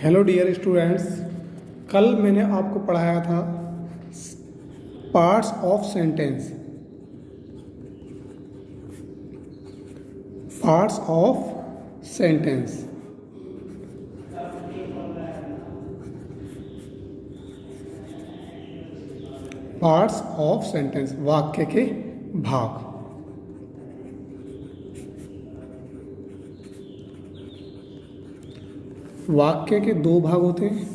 Hello dear students, कल मैंने आपको पढ़ाया था parts of sentence. Parts of sentence parts of sentence वाक्य के भाग। वाक्य के दो भाग होते हैं।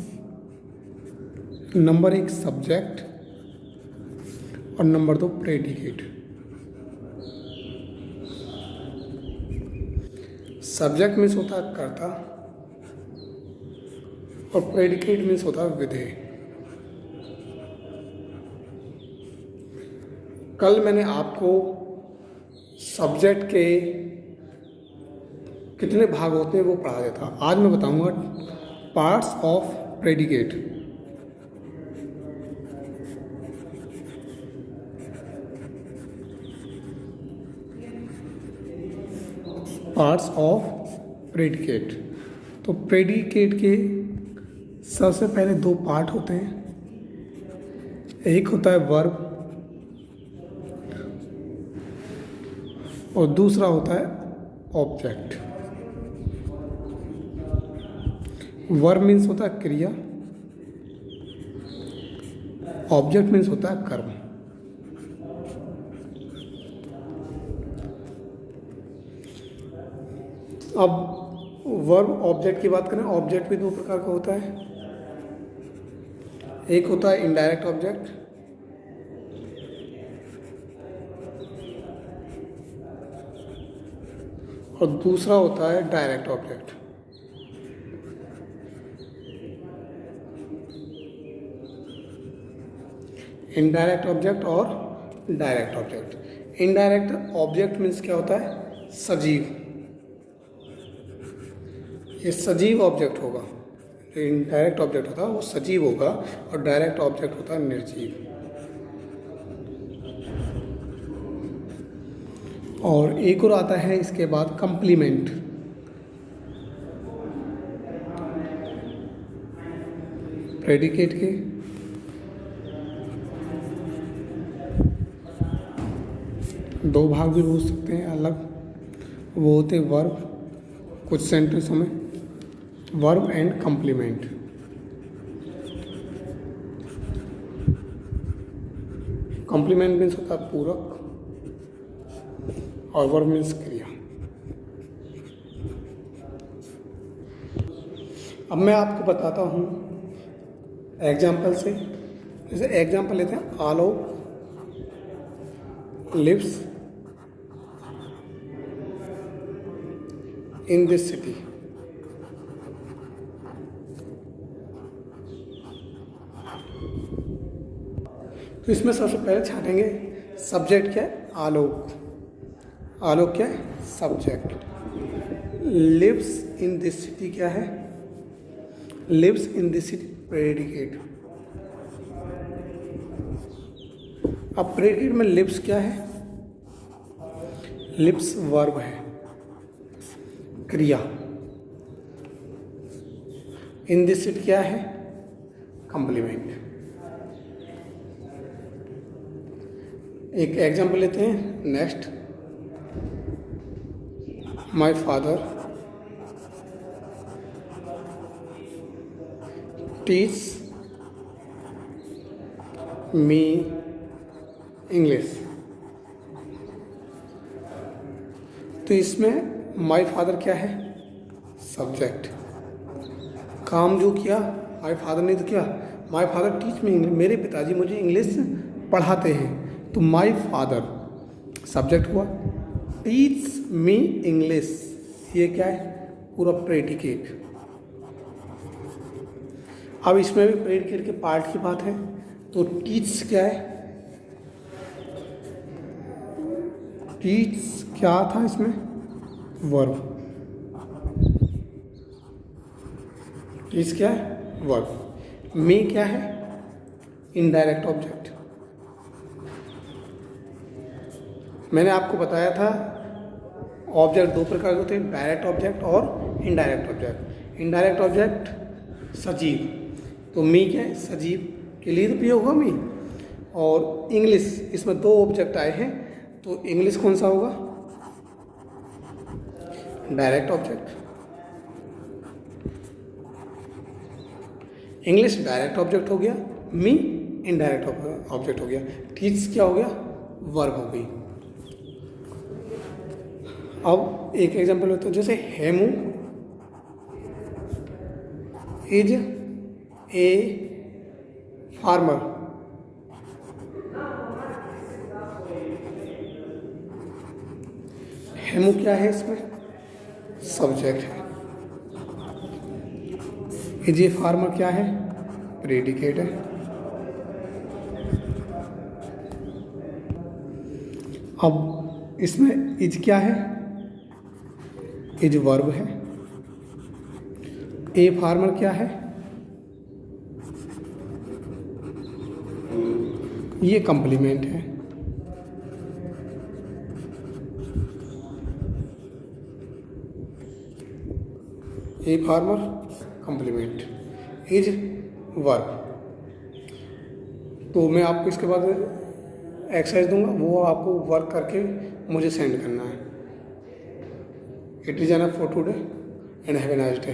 नंबर एक सब्जेक्ट और नंबर दो प्रेडिकेट। सब्जेक्ट मीन्स होता है कर्ता और प्रेडिकेट मीन्स होता है विधेय। कल मैंने आपको सब्जेक्ट के कितने भाग होते हैं वो पढ़ा दिया था। आज मैं बताऊंगा parts of predicate. Parts of predicate. तो प्रेडिकेट के सबसे पहले दो पार्ट होते हैं। एक होता है वर्ब और दूसरा होता है ऑब्जेक्ट। वर्ब मीन्स होता है क्रिया, ऑब्जेक्ट मीन्स होता है कर्म। अब वर्ब ऑब्जेक्ट की बात करें, ऑब्जेक्ट भी दो प्रकार का होता है। एक होता है इनडायरेक्ट ऑब्जेक्ट और दूसरा होता है डायरेक्ट ऑब्जेक्ट। इनडायरेक्ट ऑब्जेक्ट और direct object. Indirect object means क्या होता है? सजीव। ये सजीव ऑब्जेक्ट होगा। जो इनडायरेक्ट ऑब्जेक्ट होता है वो सजीव होगा और डायरेक्ट ऑब्जेक्ट होता है निर्जीव। और एक और आता है इसके बाद कंप्लीमेंट। प्रेडिकेट के दो भाग भी हो सकते हैं अलग। वो होते वर्ब, कुछ सेंटेंसों में verb and complement. Complement means होता है पूरक और वर्ब मीन्स क्रिया। अब मैं आपको बताता हूँ एग्जाम्पल से। जैसे एग्जाम्पल लेते हैं, आलोक लिव्स इन दिस सिटी। तो इसमें सबसे पहले छाटेंगे सब्जेक्ट क्या है? आलोक। आलोक क्या है? Subject. Lives in this city क्या है? Lives in this city predicate. अब प्रेडिकेट में लिव्स क्या है? लिव्स वर्ब है, क्रिया। इन दिस सिटी क्या है? कंप्लीमेंट। एक एग्जाम्पल लेते हैं next. My father teach me English. तो इसमें माय फादर क्या है? सब्जेक्ट। काम जो किया माय फादर ने तो किया। My father teach me English, मेरे पिताजी मुझे इंग्लिश पढ़ाते हैं। तो माय फादर सब्जेक्ट हुआ। टीच मी इंग्लिश ये क्या है? पूरा प्रेडिकेट। अब इसमें भी प्रेडिकेट के पार्ट की बात है। तो टीच क्या है? टीच क्या था इसमें? वर्ब। टीच क्या है? वर्ब। मी क्या है? Indirect object. मैंने आपको बताया था ऑब्जेक्ट दो प्रकार के होते हैं, डायरेक्ट ऑब्जेक्ट और इनडायरेक्ट ऑब्जेक्ट। इनडायरेक्ट ऑब्जेक्ट सजीव। तो मी क्या है, सजीव के लिए तो प्रयोग होगा मी। और इंग्लिश, इसमें दो ऑब्जेक्ट आए हैं, तो इंग्लिश कौन सा होगा, direct object. English direct object हो गया, मी इनडायरेक्ट ऑब्जेक्ट हो गया, टीच क्या हो गया, वर्ब हो गई। अब एक एग्जांपल लेते हैं, जैसे Hemu is a farmer. Hemu क्या है, इसमें सब्जेक्ट है। इज ए फार्मर क्या है, प्रेडिकेट है। अब इसमें इज क्या है, इज वर्ब है। ए फार्मर क्या है, ये कंप्लीमेंट है। A farmer complement, is verb. तो मैं आपको इसके बाद एक्सरसाइज दूंगा, वो आपको वर्क करके मुझे सेंड करना है। It is enough for today and have a nice day.